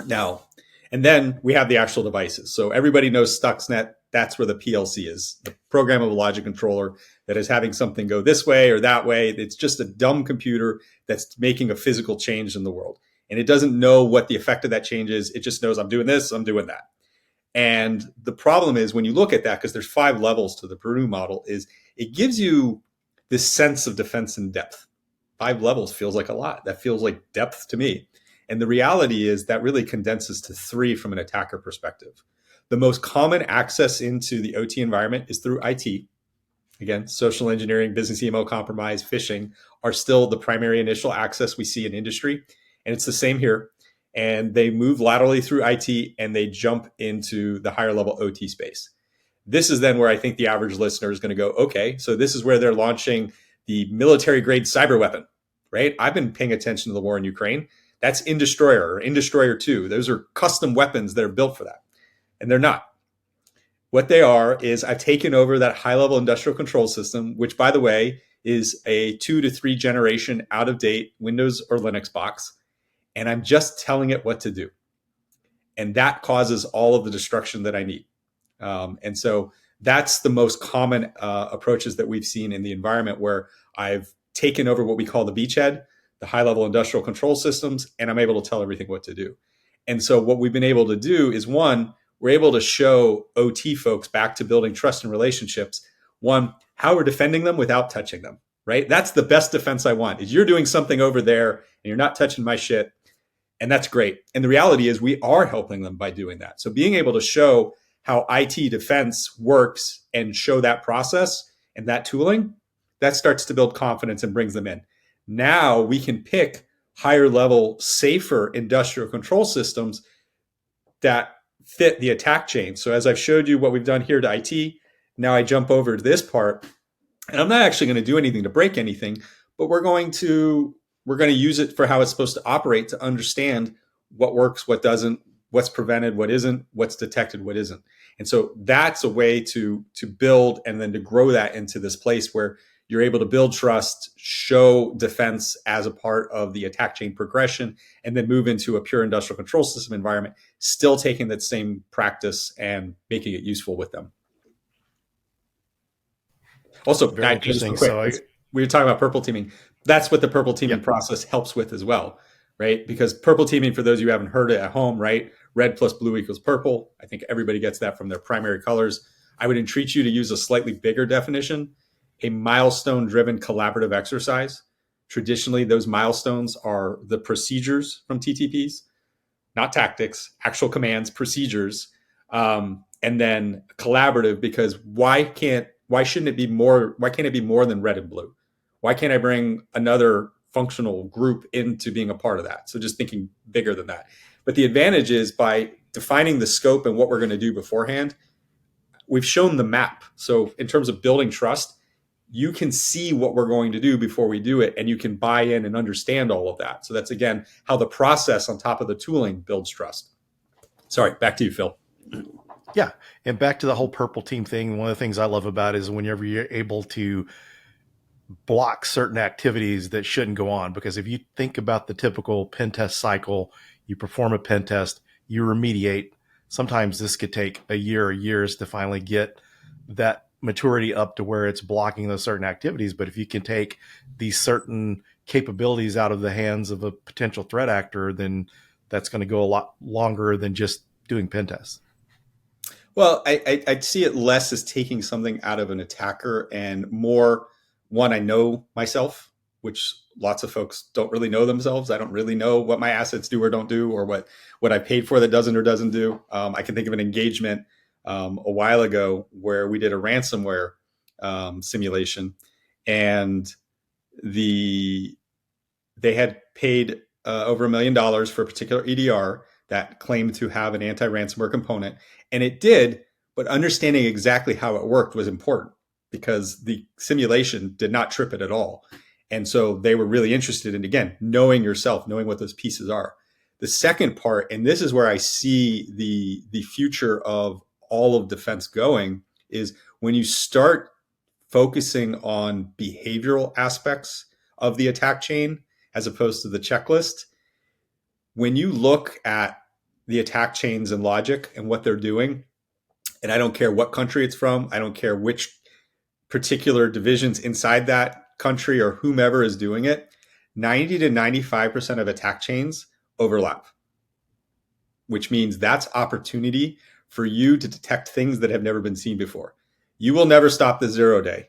Now, and then we have the actual devices. So everybody knows Stuxnet. That's where the PLC is, the programmable logic controller that is having something go this way or that way. It's just a dumb computer that's making a physical change in the world. And it doesn't know what the effect of that change is. It just knows I'm doing this, I'm doing that. And the problem is when you look at that, because there's 5 levels to the Purdue model, is it gives you this sense of defense in depth. 5 levels feels like a lot. That feels like depth to me. And the reality is that really condenses to 3 from an attacker perspective. The most common access into the OT environment is through IT. Again, social engineering, business email compromise, phishing are still the primary initial access we see in industry. And it's the same here. And they move laterally through IT and they jump into the higher level OT space. This is then where I think the average listener is going to go, okay, so this is where they're launching the military grade cyber weapon, right? I've been paying attention to the war in Ukraine. That's Indestroyer or Indestroyer 2. Those are custom weapons that are built for that. And they're not. What they are is I've taken over that high level industrial control system, which by the way, is a 2 to 3 generation out of date Windows or Linux box. And I'm just telling it what to do. And that causes all of the destruction that I need. And so that's the most common approaches that we've seen in the environment where I've taken over what we call the beachhead, the high level industrial control systems, and I'm able to tell everything what to do. And so what we've been able to do is, one, we're able to show OT folks back to building trust and relationships. One, how we're defending them without touching them, right? That's the best defense I want, is you're doing something over there and you're not touching my shit. And that's great. And the reality is we are helping them by doing that. So being able to show how IT defense works and show that process and that tooling, that starts to build confidence and brings them in. Now we can pick higher level, safer industrial control systems that fit the attack chain. So as I've showed you what we've done here to IT, now I jump over to this part, and I'm not actually going to do anything to break anything, but we're going to use it for how it's supposed to operate to understand what works, what doesn't, what's prevented, what isn't, what's detected, what isn't. And so that's a way to build and then to grow that into this place where you're able to build trust, show defense as a part of the attack chain progression, and then move into a pure industrial control system environment, still taking that same practice and making it useful with them. Also, Very interesting. We were talking about purple teaming. That's what the purple teaming process helps with as well, right? Because purple teaming, for those of you who haven't heard it at home, right? Red plus blue equals purple. I think everybody gets that from their primary colors. I would entreat you to use a slightly bigger definition, a milestone-driven collaborative exercise. Traditionally, those milestones are the procedures from TTPs, not tactics, actual commands, procedures, and then collaborative. Because why shouldn't it be more? Why can't it be more than red and blue? Why can't I bring another functional group into being a part of that? So just thinking bigger than that. But the advantage is by defining the scope and what we're going to do beforehand, we've shown the map. So in terms of building trust, you can see what we're going to do before we do it, and you can buy in and understand all of that. So that's, again, how the process on top of the tooling builds trust. Sorry, back to you, Phil. Yeah. And back to the whole purple team thing. One of the things I love about it is whenever you're able to block certain activities that shouldn't go on. Because if you think about the typical pen test cycle, you perform a pen test, you remediate. Sometimes this could take a year or years to finally get that maturity up to where it's blocking those certain activities. But if you can take these certain capabilities out of the hands of a potential threat actor, then that's going to go a lot longer than just doing pen tests. Well, I'd see it less as taking something out of an attacker and more, one, I know myself, which lots of folks don't really know themselves. I don't really know what my assets do or don't do, or what I paid for that doesn't or doesn't do. I can think of an engagement a while ago where we did a ransomware simulation, and they had paid over $1 million for a particular EDR that claimed to have an anti-ransomware component. And it did, but understanding exactly how it worked was important because the simulation did not trip it at all. And so they were really interested in, again, knowing yourself, knowing what those pieces are. The second part, and this is where I see the future of all of defense going, is when you start focusing on behavioral aspects of the attack chain as opposed to the checklist. When you look at the attack chains and logic and what they're doing, and I don't care what country it's from, I don't care which particular divisions inside that country or whomever is doing it, 90 to 95% of attack chains overlap, which means that's opportunity for you to detect things that have never been seen before. You will never stop the 0 day,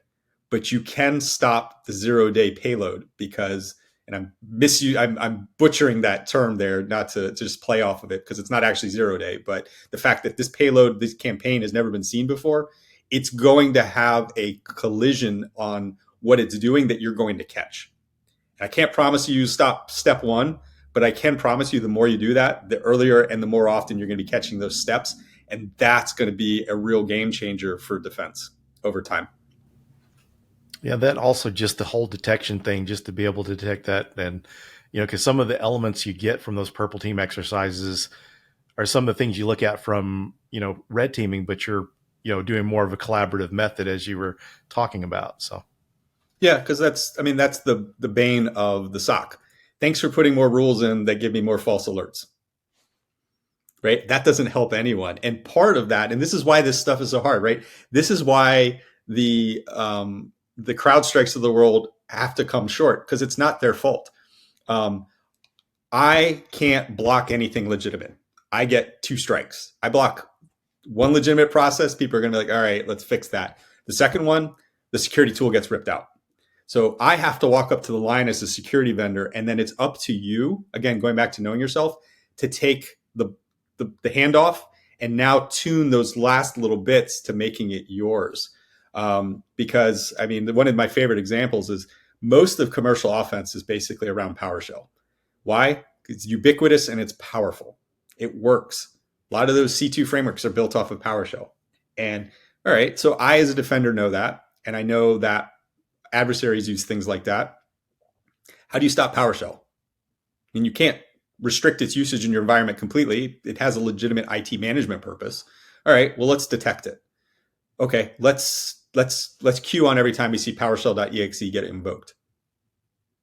but you can stop the 0 day payload because, and I'm butchering that term there, not to just play off of it because it's not actually 0 day, but the fact that this payload, this campaign has never been seen before, it's going to have a collision on what it's doing that you're going to catch. And I can't promise you stop step one, but I can promise you the more you do that, the earlier and the more often you're going to be catching those steps. And that's going to be a real game changer for defense over time. Yeah, that also just the whole detection thing, just to be able to detect that. And, because some of the elements you get from those purple team exercises are some of the things you look at from, red teaming, but you're, doing more of a collaborative method as you were talking about. So. Yeah, because that's the bane of the SOC. Thanks for putting more rules in that give me more false alerts. Right? That doesn't help anyone. And part of that, and this is why this stuff is so hard, right? This is why the CrowdStrikes of the world have to come short because it's not their fault. I can't block anything legitimate. I get 2 strikes. I block one legitimate process. People are going to be like, all right, let's fix that. The second one, the security tool gets ripped out. So I have to walk up to the line as a security vendor, and then it's up to you, again, going back to knowing yourself, to take the handoff and now tune those last little bits to making it yours. Because, one of my favorite examples is most of commercial offense is basically around PowerShell. Why? It's ubiquitous and it's powerful. It works. A lot of those C2 frameworks are built off of PowerShell. And all right, so I as a defender know that, and I know that adversaries use things like that. How do you stop PowerShell? You can't restrict its usage in your environment completely. It has a legitimate IT management purpose. All right, well, let's detect it. Okay, let's queue on every time we see PowerShell.exe get invoked.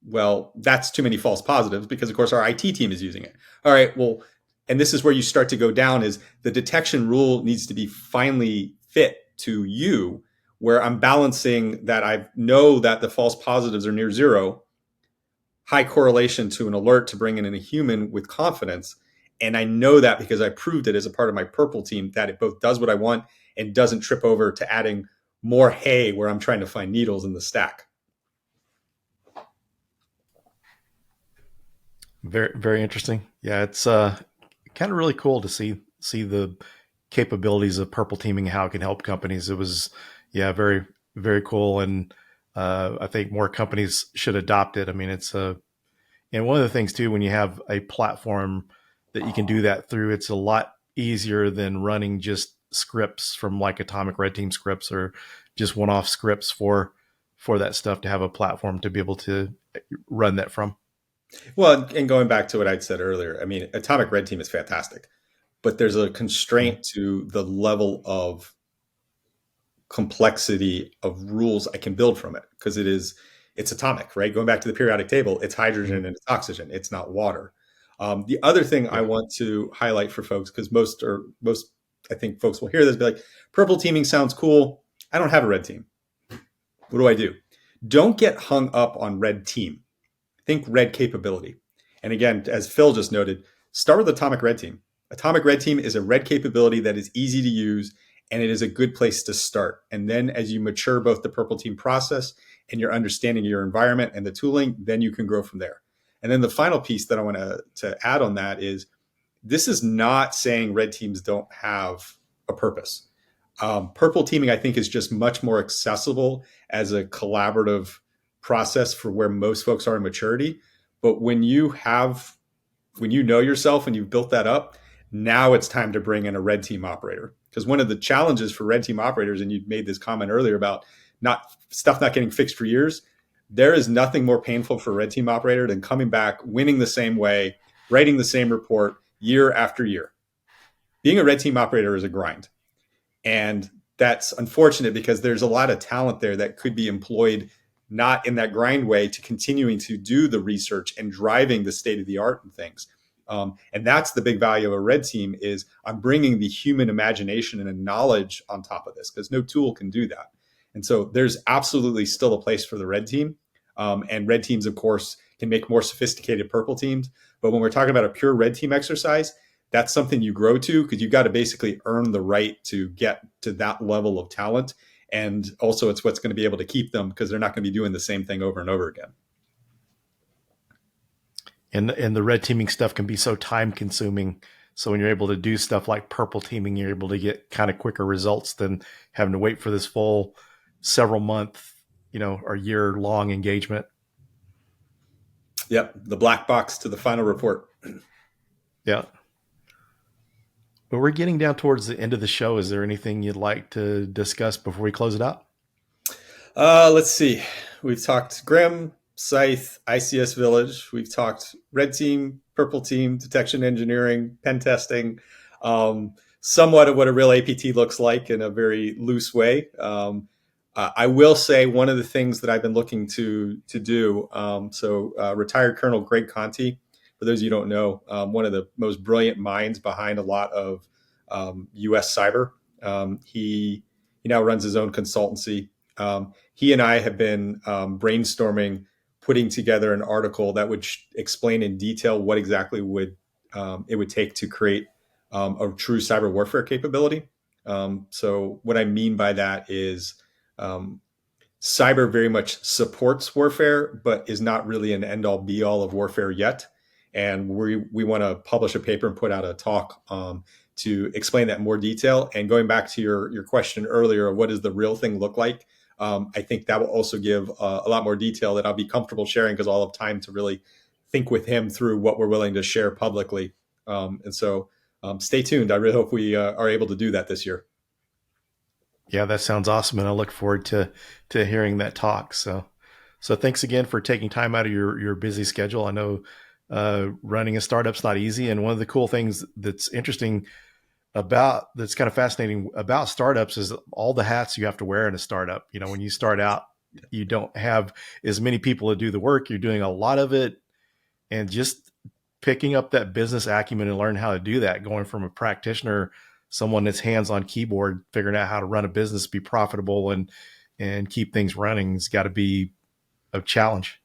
Well, that's too many false positives because, of course, our IT team is using it. All right, well, and this is where you start to go down is the detection rule needs to be finely fit to you, where I'm balancing that I know that the false positives are near zero, high correlation to an alert to bring in a human with confidence. And I know that because I proved it as a part of my purple team that it both does what I want and doesn't trip over to adding more hay where I'm trying to find needles in the stack. Very, very interesting. Yeah, it's kind of really cool to see the capabilities of purple teaming, how it can help companies. It was, yeah, very, very cool, and I think more companies should adopt it. I mean, it's a and one of the things too, when you have a platform that you can do that through, it's a lot easier than running just scripts from like Atomic Red Team scripts or just one-off scripts for that stuff, to have a platform to be able to run that from. Well, and going back to what I'd said earlier, I mean, Atomic Red Team is fantastic, but there's a Mm. constraint to the level of complexity of rules I can build from it because it's atomic, right? Going back to the periodic table, it's hydrogen Mm. and it's oxygen. It's not water. The other thing I Yeah. want to highlight for folks, because most I think folks will hear this, be like, purple teaming sounds cool. I don't have a red team. What do I do? Don't get hung up on red team. Think red capability. And again, as Phil just noted, start with Atomic Red Team. Atomic Red Team is a red capability that is easy to use, and it is a good place to start. And then as you mature both the purple team process and your understanding of your environment and the tooling, then you can grow from there. And then the final piece that I want to add on that is this is not saying red teams don't have a purpose. Purple teaming, I think, is just much more accessible as a collaborative process for where most folks are in maturity. But when you know yourself and you've built that up, now it's time to bring in a red team operator. Because one of the challenges for red team operators, and you made this comment earlier about not getting fixed for years, there is nothing more painful for a red team operator than coming back, winning the same way, writing the same report year after year. Being a red team operator is a grind. And that's unfortunate because there's a lot of talent there that could be employed not in that grind way to continuing to do the research and driving the state of the art and things. And that's the big value of a red team is I'm bringing the human imagination and a knowledge on top of this because no tool can do that. And so there's absolutely still a place for the red team. And red teams, of course, can make more sophisticated purple teams. But when we're talking about a pure red team exercise, that's something you grow to because you've got to basically earn the right to get to that level of talent. And also, it's what's going to be able to keep them because they're not going to be doing the same thing over and over again. And the red teaming stuff can be so time consuming. So when you're able to do stuff like purple teaming, you're able to get kind of quicker results than having to wait for this full several month, or year long engagement. Yep. The black box to the final report. Yeah. But we're getting down towards the end of the show. Is there anything you'd like to discuss before we close it out? Let's see. We've talked Grim, Scythe, ICS Village. We've talked Red Team, Purple Team, Detection Engineering, pen testing, somewhat of what a real APT looks like in a very loose way. I will say one of the things that I've been looking to do. Retired Colonel Greg Conti, for those of you who don't know, one of the most brilliant minds behind a lot of U.S. cyber. He now runs his own consultancy. He and I have been brainstorming, putting together an article that would explain in detail what exactly it would take to create a true cyber warfare capability. So what I mean by that is cyber very much supports warfare, but is not really an end all be all of warfare yet. And we want to publish a paper and put out a talk to explain that in more detail. And going back to your question earlier, what does the real thing look like? I think that will also give a lot more detail that I'll be comfortable sharing because I'll have time to really think with him through what we're willing to share publicly. And so stay tuned. I really hope we are able to do that this year. Yeah, that sounds awesome. And I look forward to hearing that talk. So thanks again for taking time out of your busy schedule. I know running a startup's not easy. And one of the cool things that's interesting that's kind of fascinating about startups is all the hats you have to wear in a startup. You know, when you start out, you don't have as many people to do the work. You're doing a lot of it, and just picking up that business acumen and learn how to do that, going from a practitioner, someone that's hands on keyboard, figuring out how to run a business, be profitable and keep things running, has got to be a challenge.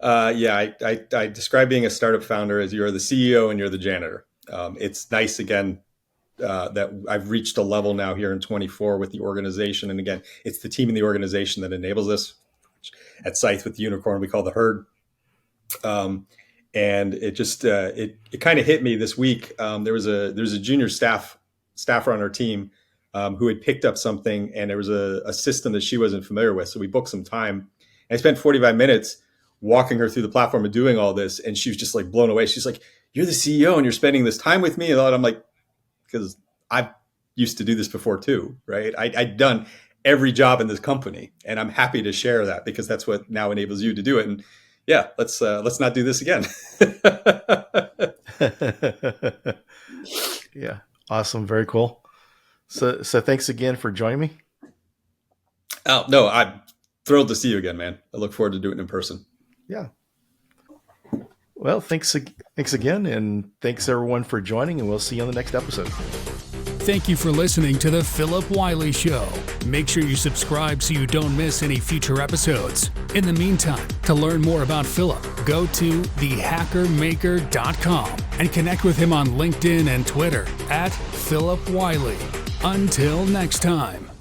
I describe being a startup founder as you're the CEO and you're the janitor. It's nice, again, that I've reached a level now here in 24 with the organization. And again, it's the team in the organization that enables this. At Scythe with the unicorn, we call the herd. And it just, it kind of hit me this week. There's a junior staffer on our team who had picked up something, and there was a system that she wasn't familiar with. So we booked some time. And I spent 45 minutes walking her through the platform and doing all this. And she was just like blown away. She's like, "You're the CEO and you're spending this time with me." And I'm like, because I've used to do this before too, right? I'd done every job in this company, and I'm happy to share that because that's what now enables you to do it. And yeah, let's not do this again. Yeah. Awesome. Very cool. So thanks again for joining me. Oh, no, I'm thrilled to see you again, man. I look forward to doing it in person. Yeah. Well, thanks again, and thanks everyone for joining, and we'll see you on the next episode. Thank you for listening to The Philip Wiley Show. Make sure you subscribe so you don't miss any future episodes. In the meantime, to learn more about Philip, go to thehackermaker.com and connect with him on LinkedIn and Twitter @Philip Wiley. Until next time.